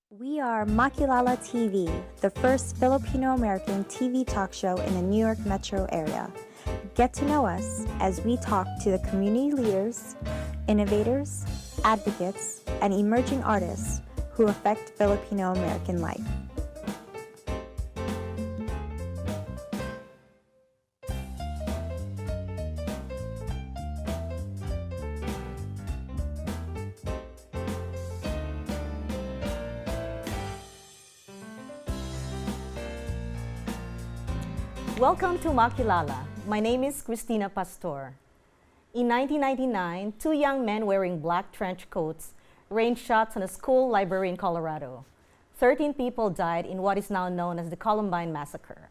We are Makilala TV, the first Filipino-American TV talk show in the New York metro area. Get to know us as we talk to the community leaders, innovators, advocates, and emerging artists who affect Filipino-American life. Welcome to Makilala. My name is Cristina Pastor. In 1999, two young men wearing black trench coats rained shots on a school library in Colorado. 13 people died in what is now known as the Columbine Massacre.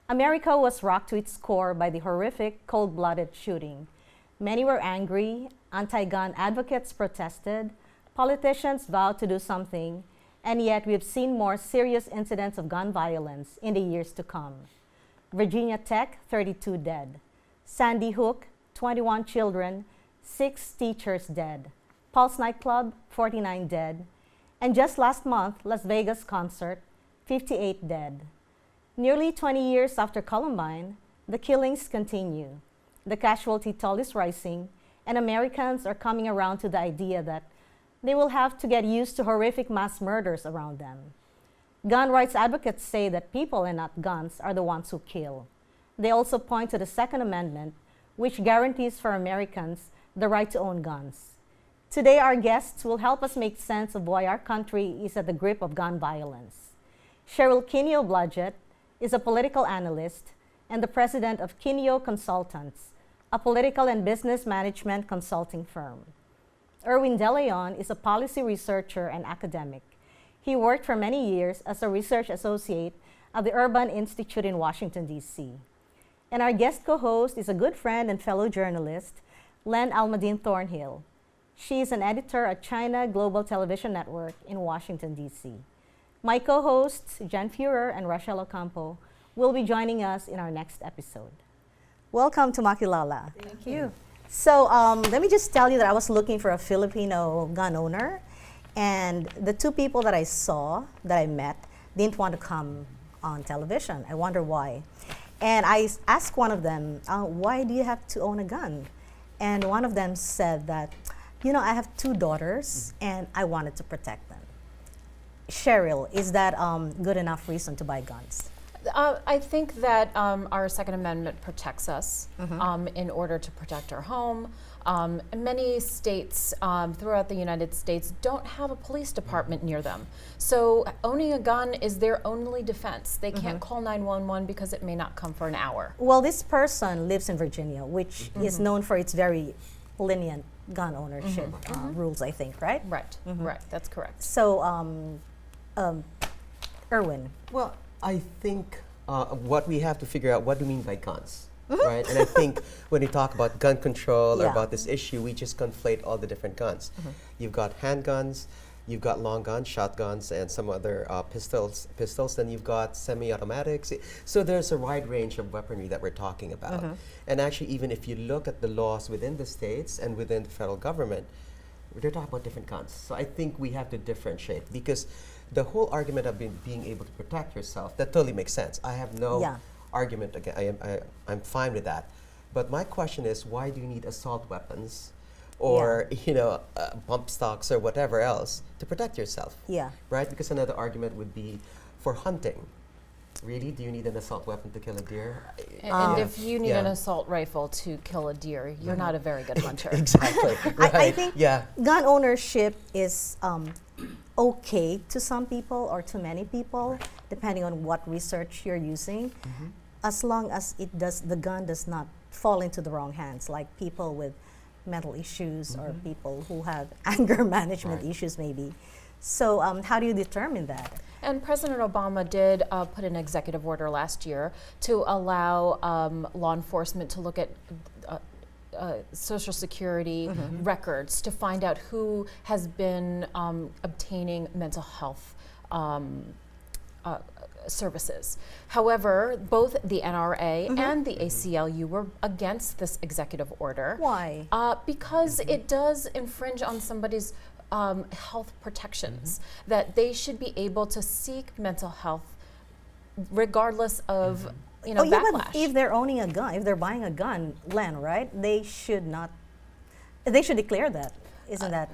America was rocked to its core by the horrific, cold-blooded shooting. Many were angry, anti-gun advocates protested, politicians vowed to do something, and yet we've seen more serious incidents of gun violence in the years to come. Virginia Tech, 32 dead. Sandy Hook, 21 children, 6 teachers dead. Pulse nightclub, 49 dead. And just last month, Las Vegas concert, 58 dead. Nearly 20 years after Columbine, the killings continue. The casualty toll is rising, and Americans are coming around to the idea that they will have to get used to horrific mass murders around them. Gun rights advocates say that people and not guns are the ones who kill. They also point to the Second Amendment, which guarantees for Americans the right to own guns. Today, our guests will help us make sense of why our country is at the grip of gun violence. Cheryl Quinio-Blodgett is a political analyst and the president of Keenyo Consultants, a political and business management consulting firm. Erwin de Leon is a policy researcher and academic. He worked for many years as a research associate at the Urban Institute in Washington, D.C. And our guest co-host is a good friend and fellow journalist, Lenn Almadin-Thornhill. She is an editor at China Global Television Network in Washington, D.C. My co-hosts, Jen Fuhrer and Rochelle Ocampo, will be joining us in our next episode. Welcome to Makilala. Thank you. So let me just tell you that I was looking for a Filipino gun owner, and the two people that I saw, that I met, didn't want to come on television. I wonder why. And I asked one of them, why do you have to own a gun? And one of them said that, you know, I have 2 daughters and I wanted to protect them. Cheryl, is that good enough reason to buy guns? I think that our Second Amendment protects us in order to protect our home. Many states throughout the United States don't have a police department near them. So owning a gun is their only defense. They can't call 911 because it may not come for an hour. Well, this person lives in Virginia, which is known for its very lenient gun ownership rules, I think, right? Right, right, that's correct. So, Erwin. Well, I think what we have to figure out, what do we mean by guns, right? And I think when we talk about gun control or about this issue, we just conflate all the different guns. You've got handguns, you've got long guns, shotguns, and some other pistols, then you've got semi-automatics. So there's a wide range of weaponry that we're talking about. And actually, even if you look at the laws within the states and within the federal government, they're talking about different guns. So I think we have to differentiate, because the whole argument of being able to protect yourself, that totally makes sense. I have no argument again. I'm fine with that. But my question is, why do you need assault weapons or bump stocks or whatever else to protect yourself? Right? Because another argument would be for hunting. Really? Do you need an assault weapon to kill a deer? And if you need an assault rifle to kill a deer, you're not a very good hunter. Exactly. Right. I think gun ownership is okay to some people or to many people, depending on what research you're using, as long as the gun does not fall into the wrong hands, like people with mental issues or people who have anger management issues maybe. So how do you determine that? And President Obama did put an executive order last year to allow law enforcement to look at Social Security records to find out who has been obtaining mental health services. However, both the NRA and the ACLU were against this executive order. Why? Because it does infringe on somebody's health protections, that they should be able to seek mental health regardless of But backlash. if they're owning a gun, if they're buying a gun, Len, right? They should not. They should declare that. Isn't that?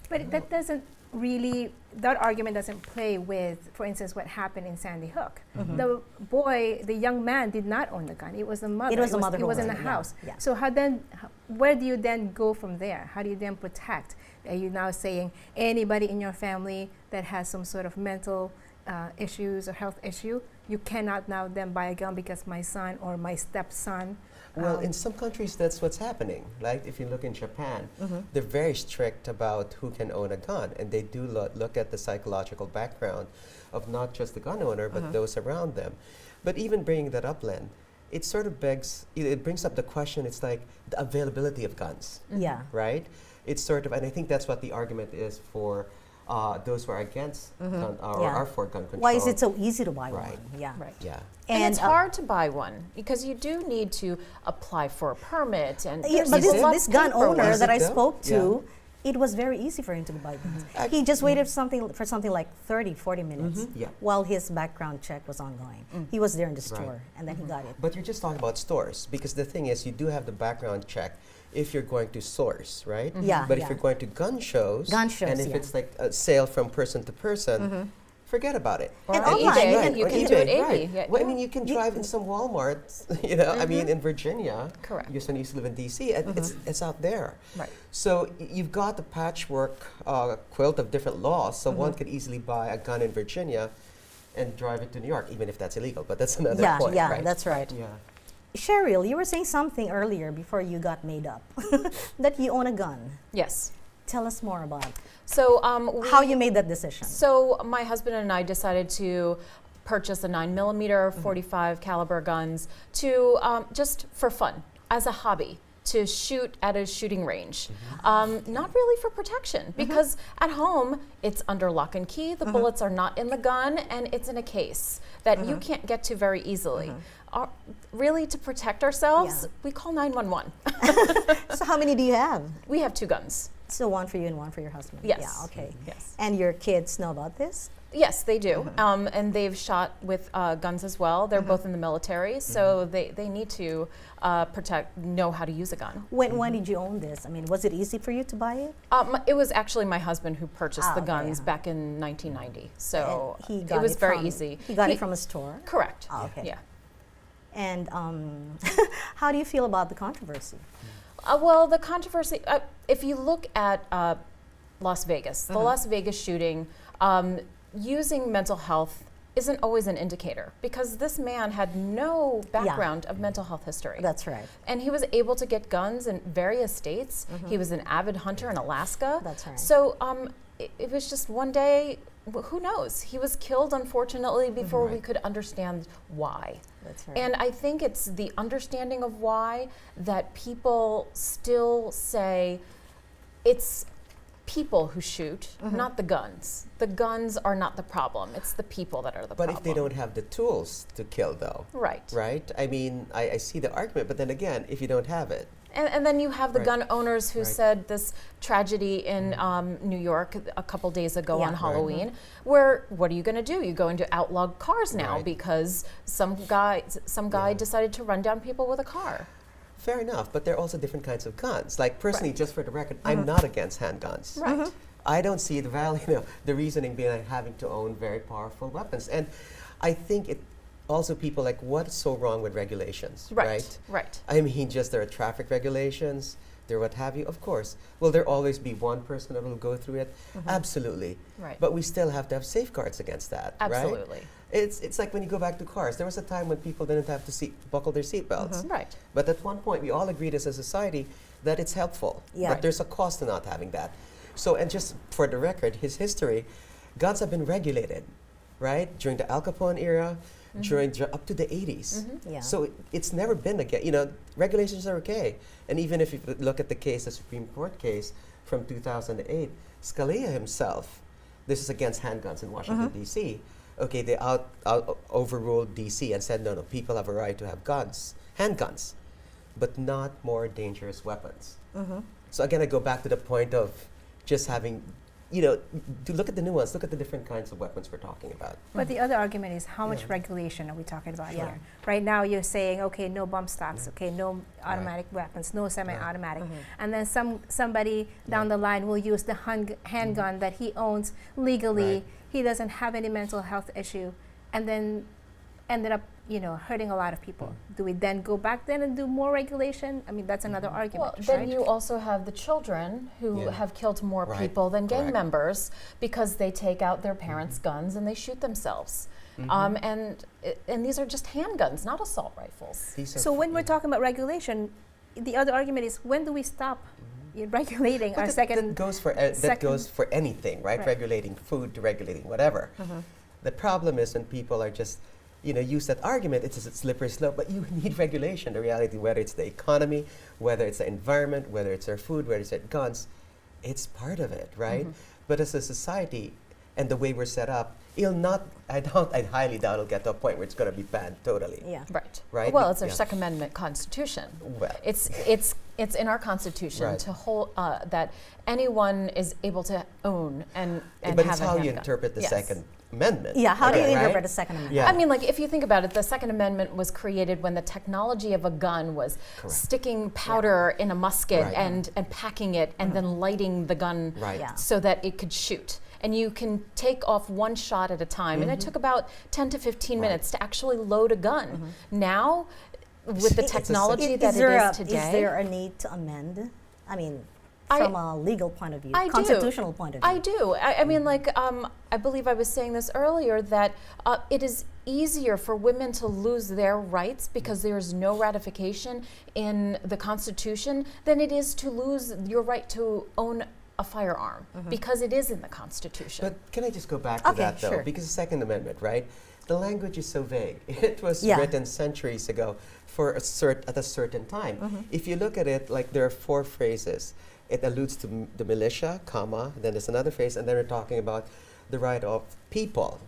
But that doesn't really, that argument doesn't play with, for instance, what happened in Sandy Hook. The boy, the young man did not own the gun. It was the mother. It was the mother It who was in owned the it, yeah, house. yeah. So where do you then go from there? How do you then protect? Are you now saying anybody in your family that has some sort of mental issues or health issue, you cannot now then buy a gun because my son or my stepson? Well, in some countries, that's what's happening. Like if you look in Japan, they're very strict about who can own a gun, and they do look at the psychological background of not just the gun owner, but those around them. But even bringing that up, Len, it sort of it brings up the question, it's like the availability of guns, Yeah. right? It's sort of, and I think that's what the argument is for those who are against gun, or Yeah. are for gun control. Why is it so easy to buy Right. one? Yeah. Right. Yeah. And it's uh, hard to buy one because you do need to apply for a permit and Yeah, there's but a lot this of gun paperwork. owner Is that it I though? spoke to, it was very easy for him to buy guns. He just waited for something like 30, 40 minutes Yeah. while his background check was ongoing. He was there in the store, Right. and then he got it. But you're just talking about stores, because the thing is, you do have the background check if you're going to stores, right? Yeah, But yeah. if you're going to gun shows, Gun shows, and if yeah. it's like a sale from person to person, forget about it. Or And on online, eBay, you or can do it eBay, 80. right. Yeah, Well, I yeah. mean, you can drive in some Walmarts, I mean, in Virginia. Correct. You used to live in D.C., and it's out there. Right. So you've got the patchwork quilt of different laws, so one could easily buy a gun in Virginia and drive it to New York, even if that's illegal, but that's another Yeah, point, yeah, right? that's right. Yeah. Cheryl, you were saying something earlier before you got made up that you own a gun. Yes. Tell us more about So how you made that decision. So my husband and I decided to purchase a 9mm 45 caliber guns to just for fun, as a hobby, to shoot at a shooting range. Not really for protection, because at home it's under lock and key, the bullets are not in the gun, and it's in a case that you can't get to very easily. Really, to protect ourselves, Yeah. we call 911. So how many do you have? We have 2 guns. So one for you and one for your husband? Yes. Yeah, okay. Yes. And your kids know about this? Yes, they do. And they've shot with guns as well. They're both in the military, so they need to know how to use a gun. When did you own this? I mean, was it easy for you to buy it? It was actually my husband who purchased the okay, guns yeah. back in 1990. So And he got it was very from- easy. He got it from a store? Correct. Ah, okay. Yeah. And how do you feel about the controversy? Well, the controversy, if you look at Las Vegas, the Las Vegas shooting, using mental health isn't always an indicator, because this man had no background of mental health history. That's right. And he was able to get guns in various states. He was an avid hunter in Alaska. That's right. So it was just one day, who knows? He was killed, unfortunately, before we could understand why. That's right. And I think it's the understanding of why that people still say it's people who shoot, not the guns. The guns are not the problem. It's the people that are the But problem. if they don't have the tools to kill, though, Right. right? I mean, I see the argument, but then again, if you don't have it, And then you have the Right. gun owners who Right. said this tragedy in New York a couple days ago Yeah. on Right. Halloween, where what are you going to do? You're going to outlaw cars now Right. because some guy decided to run down people with a car. fair enough, but there are also different kinds of guns. Like personally, just for the record, I'm not against handguns. Right. I don't see the value, the reasoning behind having to own very powerful weapons. And I think it also people like, what's so wrong with regulations, right? Right. I mean, just there are traffic regulations, there what have you, of course. Will there always be one person that will go through it? Absolutely. Right. But we still have to have safeguards against that, right? Absolutely. It's like when you go back to cars. There was a time when people didn't have to buckle their seatbelts. Right. But at one point, we all agreed as a society that it's helpful. Yeah. But there's a cost to not having that. So, and just for the record, his history, guns have been regulated, right? During the Al Capone era, up to the 80s. Yeah. So it's never been regulations are okay. And even if you look at the case, the Supreme Court case from 2008, Scalia himself, this is against handguns in Washington, D.C., okay, they overruled D.C. and said, no, people have a right to have guns, handguns, but not more dangerous weapons. So again, I go back to the point of just having to look at the nuance, look at the different kinds of weapons we're talking about. But the other argument is how much Yeah. regulation are we talking about Sure. here? Right now you're saying, okay, no bump stocks, okay, no automatic weapons, no semi-automatic. And then somebody down the line will use the handgun that he owns legally. Right. He doesn't have any mental health issue, and then ended up, hurting a lot of people. Do we then go back then and do more regulation? I mean, that's another argument, Well, then right? you also have the children who Yeah. have killed more Right. people than gang Correct. members because they take out their parents' guns and they shoot themselves. And these are just handguns, not assault rifles. These are So when we're talking about regulation, the other argument is, when do we stop regulating our But second? that goes for that goes for anything, right? Right. Regulating food to regulating whatever. The problem is when people are just, use that argument. It's a slippery slope, but you need regulation. The reality, whether it's the economy, whether it's the environment, whether it's our food, whether it's our guns, it's part of it, right? But as a society, and the way we're set up, I highly doubt it'll get to a point where it's going to be banned totally. Yeah. Right. Right? Well, it's our Yeah. Second Amendment Constitution. Well, It's in our Constitution Right. to hold that anyone is able to own and but have it's a how you handgun. interpret the Yes. Second Amendment. Yeah, how do you again, right? interpret the Second Amendment? Yeah. I mean, like, if you think about it, the Second Amendment was created when the technology of a gun was Correct. sticking powder in a musket Right. and packing it and then lighting the gun Right. Yeah. so that it could shoot. And you can take off one shot at a time. And it took about 10 to 15 Right. minutes to actually load a gun. Now, with the It's a technology that it is today. Is there a need to amend? I mean, I- from a legal point of view, I do. constitutional point of view. I do. I mean, like, I believe I was saying this earlier, that it is easier for women to lose their rights because there is no ratification in the Constitution than it is to lose your right to own a firearm because it is in the Constitution. But can I just go back to Okay, that, though? sure. Because the Second Amendment, right? The language is so vague. It was Yeah. written centuries ago for at a certain time. If you look at it, like, there are 4 phrases. It alludes to the militia, comma, then there's another phrase, and then we're talking about the right of people.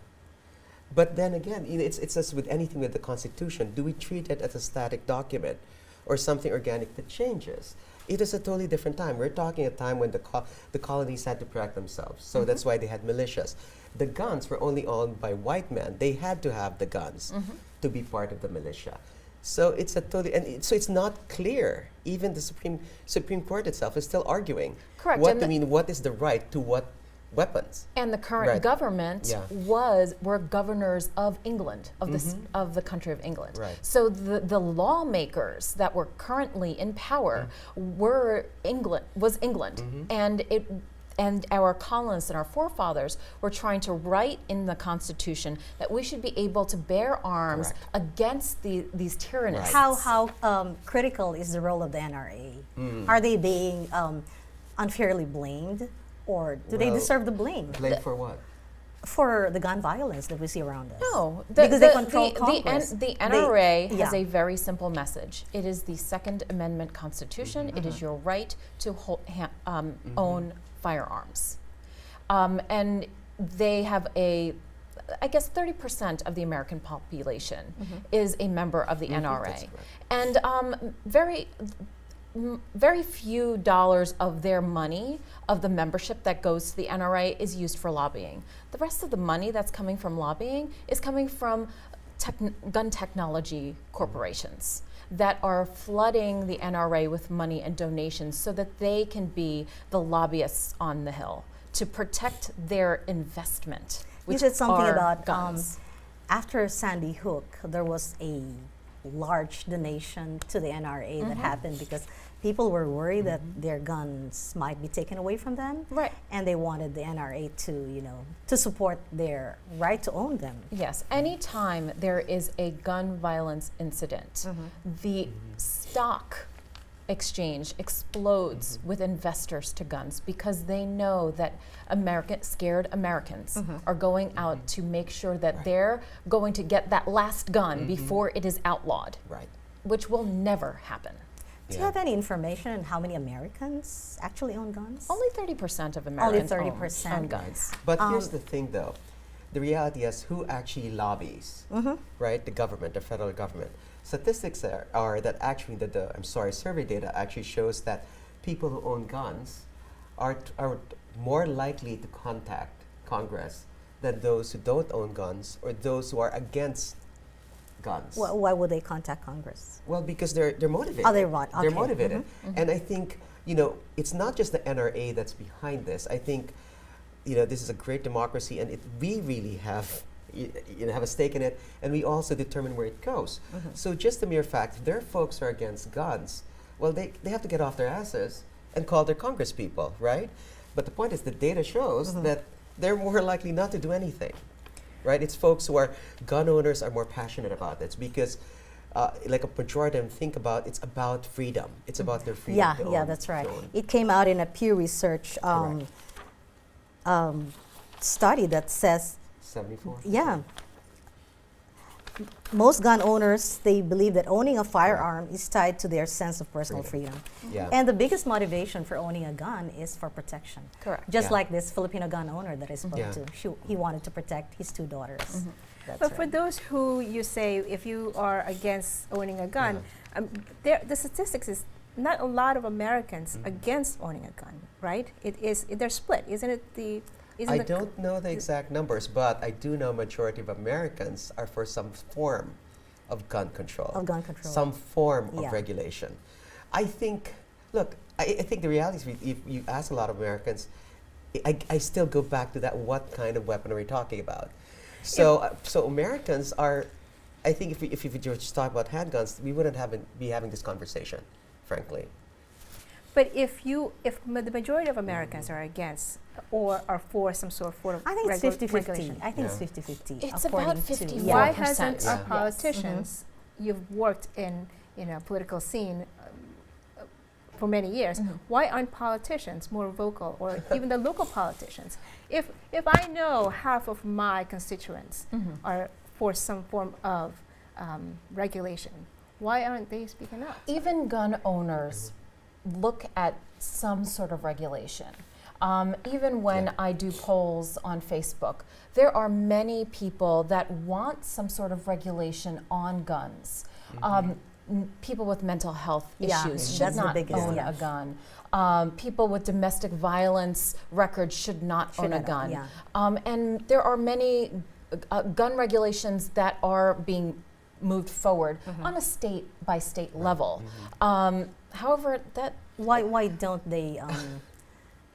But then again, it's as with anything with the Constitution. Do we treat it as a static document or something organic that changes? It is a totally different time. We're talking a time when the colonies had to protect themselves. So that's why they had militias. The guns were only owned by white men. They had to have the guns to be part of the militia. So it's so it's not clear. Even the Supreme Court itself is still arguing. Correct, What and what is the right to what weapons? And the current Right. government Yeah. were governors of England, of the country of England. Right. So the lawmakers that were currently in power was England, and our colonists and our forefathers were trying to write in the Constitution that we should be able to bear arms Correct. against these tyrannists. Right. How critical is the role of the NRA? Are they being unfairly blamed, or do they Well, deserve the blame Blame for what? for the gun violence that we see around us? No, because they control Congress. The NRA has yeah. a very simple message. It is the Second Amendment Constitution. It is your right to own firearms. And they have I guess 30% of the American population is a member of the NRA. That's correct. And very few dollars of their money, of the membership that goes to the NRA, is used for lobbying. The rest of the money that's coming from lobbying is coming from gun technology corporations that are flooding the NRA with money and donations so that they can be the lobbyists on the Hill to protect their investment. You which said something are about guns. after Sandy Hook, there was a large donation to the NRA that happened because people were worried that their guns might be taken away from them, Right. and they wanted the NRA to support their right to own them. Yes, anytime there is a gun violence incident, the stock exchange explodes with investors to guns because they know that scared Americans are going out to make sure that they're going to get that last gun before it is outlawed, Right. which will never happen. Do you have any information on how many Americans actually own guns? Only 30% of Americans 30% own guns. But here's the thing, though. The reality is who actually lobbies, right? The government, the federal government. Statistics are that actually survey data actually shows that people who own guns are more likely to contact Congress than those who don't own guns or those who are against guns. Why would they contact Congress? Well, because they're motivated. Oh, they're They're okay. motivated. And I think, it's not just the NRA that's behind this. I think, this is a great democracy, and we really have, have a stake in it, and we also determine where it goes. So just the mere fact, if their folks are against guns, well, they have to get off their asses and call their Congress people, right? But the point is, the data shows that they're more likely not to do anything, right? It's folks who are gun owners are more passionate about this because, like a majority of them think about, it's about freedom. It's about their freedom. Yeah, to yeah, own, that's right. to own. It came out in a Pew Research study that says, 74. yeah, most gun owners, they believe that owning a firearm is tied to their sense of personal freedom. Yeah. And the biggest motivation for owning a gun is for protection. Correct. Just Yeah. like this Filipino gun owner that I spoke Yeah. to. He wanted to protect his 2 daughters. That's But for right. those who you say, if you are against owning a gun, the statistics is not a lot of Americans against owning a gun, right? They're split, isn't it? I don't know the exact numbers, but I do know majority of Americans are for some form of gun control. Of gun control. Some form Yeah. of regulation. I think, look, I think the reality is if you ask a lot of Americans, I still go back to that, what kind of weapon are we talking about? So Americans are, I think if you just talk about handguns, we wouldn't be having this conversation, frankly. But if the majority of Americans are against or are for some sort of I think it's regulation, 50-50. I think Yeah. it's 50-50. It's according about to- 51%. why Yeah. hasn't Yeah. our Yes. politicians, you've worked in political scene for many years, why aren't politicians more vocal, or even the local politicians? If I know half of my constituents are for some form of regulation, why aren't they speaking up? Even gun owners look at some sort of regulation. Even when I do polls on Facebook, there are many people that want some sort of regulation on guns. People with mental health Yeah, issues should that's the not biggest, own yeah. a gun. People with domestic violence records should not own a not gun. own, yeah. And there are many gun regulations that are being moved forward on a state-by-state level. However, that Why don't they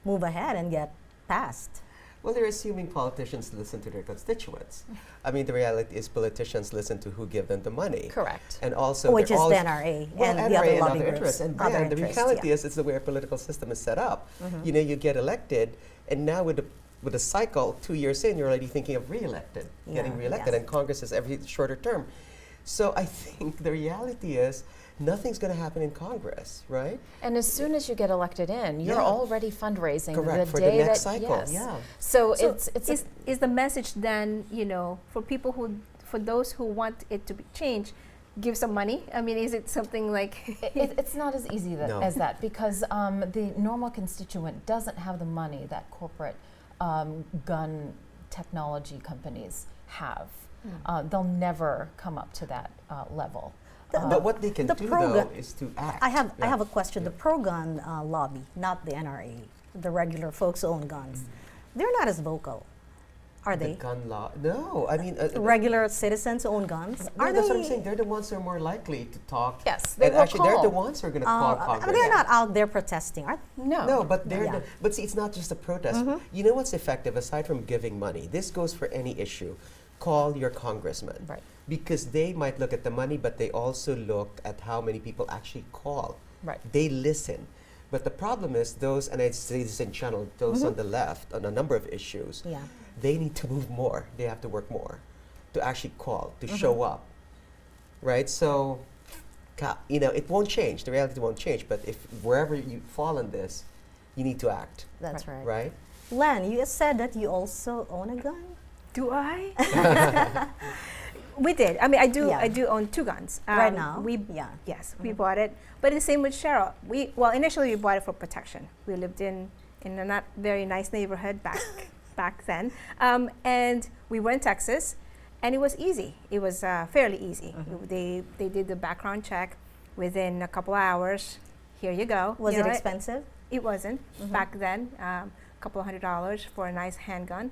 move ahead and get passed? Well, they're assuming politicians listen to their constituents. I mean, the reality is politicians listen to who give them the money. correct. And also, Which they're is all the NRA well, and the NRA other and lobbying other groups. interests. And Other then the interests, reality yeah. is, it's the way our political system is set up. You get elected, and now with the cycle, 2 years in, you're already thinking of getting Yeah, reelected, yes. and Congress is every shorter term. So I think the reality is, nothing's going to happen in Congress, right? And as soon as you get elected in, you're Yeah. already fundraising Correct, the for day the next that cycle. yes. Yeah. So, So it's is the message then, for people for those who want it to be changed, give some money? I mean, is it something like it's not as easy No. as that because the normal constituent doesn't have the money that corporate gun technology companies have. They'll never come up to that level. But what they can the do, pro-gun- though, is to act. I have Yeah. a question. The pro-gun lobby, not the NRA, the regular folks who own guns, they're not as vocal, are The they? gun law. No, I mean, Regular citizens who own guns, no, are that's they? what I'm saying. They're the ones who are more likely to talk. Yes, they and will actually, they're the call. ones who are going to call Congress. They're not out there protesting, are they? No. But they're Yeah. but see, it's not just a protest. You know what's effective aside from giving money? This goes for any issue. Call your congressman. Right. Because they might look at the money, but they also look at how many people actually call. Right. They listen. But the problem is those, and I say this in general, those on the left on a number of issues, Yeah. they need to move more. They have to work more to actually call, to show up. Right? So, it won't change. The reality won't change. But if wherever you fall on this, you need to act. That's right. Right? Len, you said that you also own a gun? Do I? We did. I mean, I do. Yeah. I do own 2 guns Right now? Yeah. Yes, we bought it. But the same with Cheryl. Initially we bought it for protection. We lived in a not very nice neighborhood back then, and we were in Texas, and it was easy. It was fairly easy. They did the background check within a couple of hours. Here you go. Was You it know, expensive? It wasn't back then. couple $100 for a nice handgun.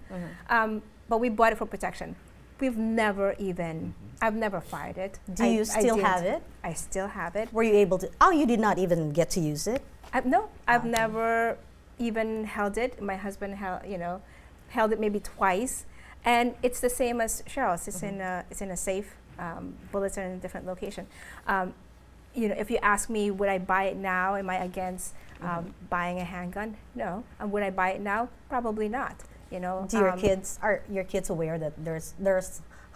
But we bought it for protection. We've never even, I've never fired it. Do you still didn't. have it? I still have it. Were you able to? Oh, you did not even get to use it? No, I've Okay. never even held it. My husband held it maybe twice. And it's the same as Cheryl's. It's in a safe. Bullets are in a different location. If you ask me, would I buy it now? Am I against buying a handgun? No. Would I buy it now? Probably not. Do your kids, are your kids aware that there's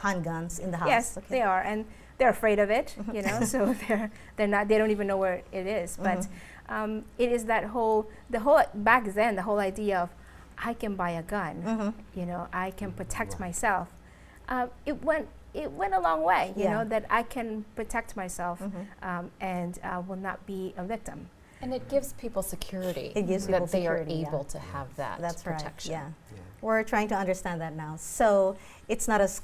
handguns in the house? Yes, Okay. they are, and they're afraid of it. So they're not. They don't even know where it is. But it is back then the whole idea of I can buy a gun. I can protect myself. It went a long way. That I can protect myself and will not be a victim. And it gives people security. It gives that people they security, are able to have that That's protection. right. Yeah. We're trying to understand that now. So it's not as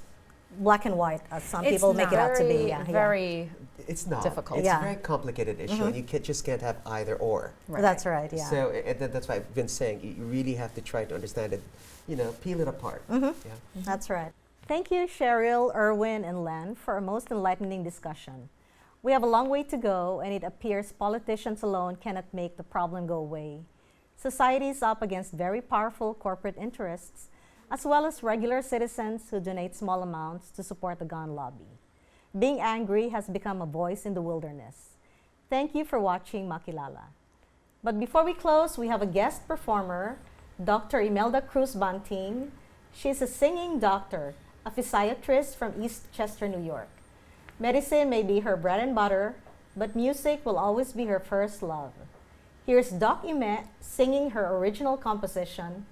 black and white as some It's people make it out to be. very, Yeah. very It's not. difficult. It's Yeah. a very complicated issue, and you just can't have either or. Right. That's right. Yeah. So that's why I've been saying you really have to try to understand it, peel it apart. Yeah. That's right. Thank you, Cheryl, Erwin, and Lenn, for a most enlightening discussion. We have a long way to go, and it appears politicians alone cannot make the problem go away. Society is up against very powerful corporate interests, as well as regular citizens who donate small amounts to support the gun lobby. Being angry has become a voice in the wilderness. Thank you for watching Makilala. But before we close, we have a guest performer, Dr. Imelda Cruz Banting. She's a singing doctor, a physiatrist from East Chester, New York. Medicine may be her bread and butter, but music will always be her first love. Here's Doc Ime singing her original composition,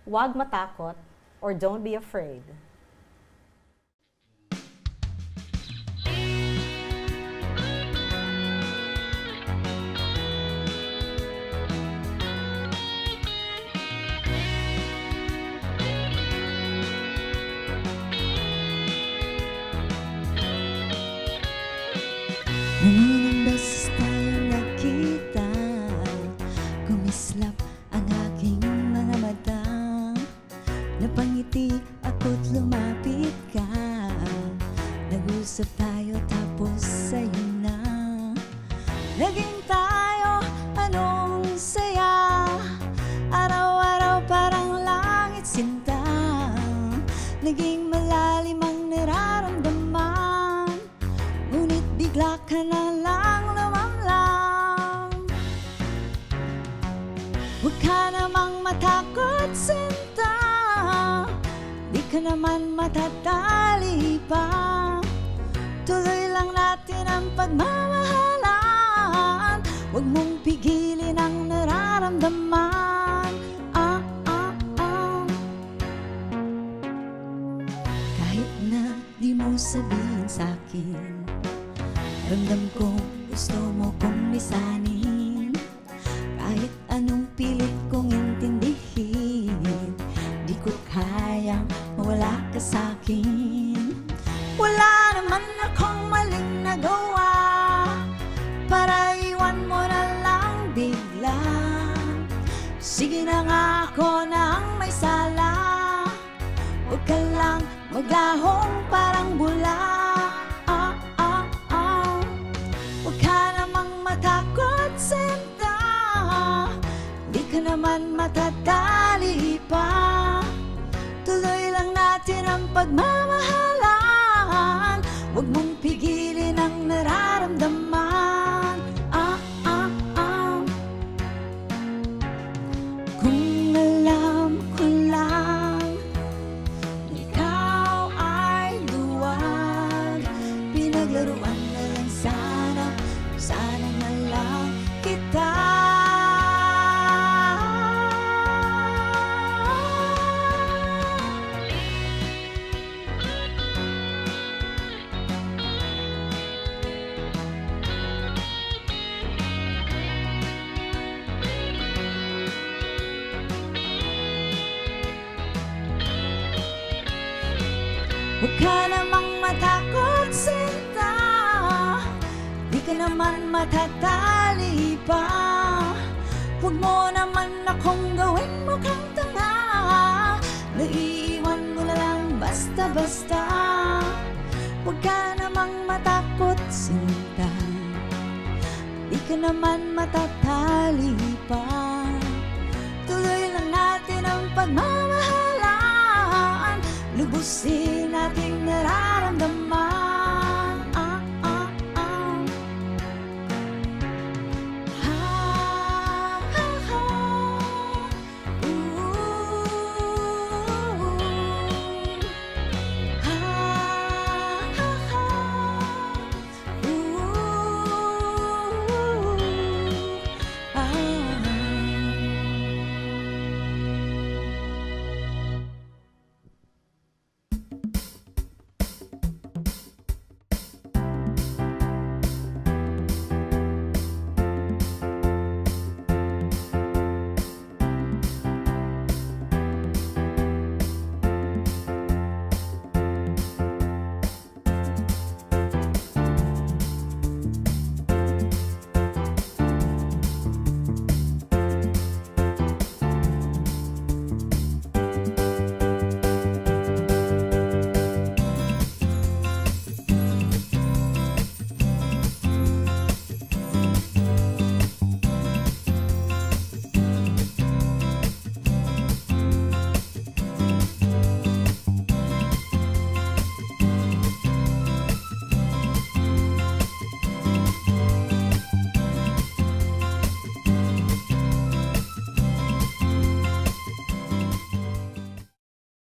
Wag Matakot, or Don't Be Afraid. Unang beses tayo nagkita, kumislap ang aking mga mata. Napangiti ako't lumapit ka, nag-usap tayo tapos sa'yo na. Naging tayo, anong saya, araw-araw parang langit sinta. Naging malalim ang nararamdaman, ngunit bigla ka na lang lumamlam. Huwag ka namang matakot, sinta, di ka naman matatali pa. Tuloy lang natin ang pagmamahalan, huwag mong pigilin ang nararamdaman. Kahit na di mo sabihin sa'kin, ramdam ko gusto mo kong lisanin. Kahit anong pilit kong intindihin, di ko kayang mawala ka sa'kin. Wala naman akong maling nagawa para iwan mo na lang bigla. Sige na nga, ako na ang may sala, huwag ka lang maglahong parang bula. Huwag ka namang matakot, sinta, di ka naman matatali pa. Tuloy lang natin ang pagmamahalan, huwag mong pigilin ang nararamdaman. Kung alam ko lang, ikaw ay luwag, pinaglaruan na lang sana, sana na lang kita. Huwag ka namang matakot, sinta, di ka naman matatali pa. Huwag mo naman akong gawin mukhang tanga. Naiiwan mo na lang basta-basta. Huwag ka namang matakot, sinta. Di ka naman matatali pa. Tuloy lang natin ang pagmamahalan. Lubusin nating nararamdaman.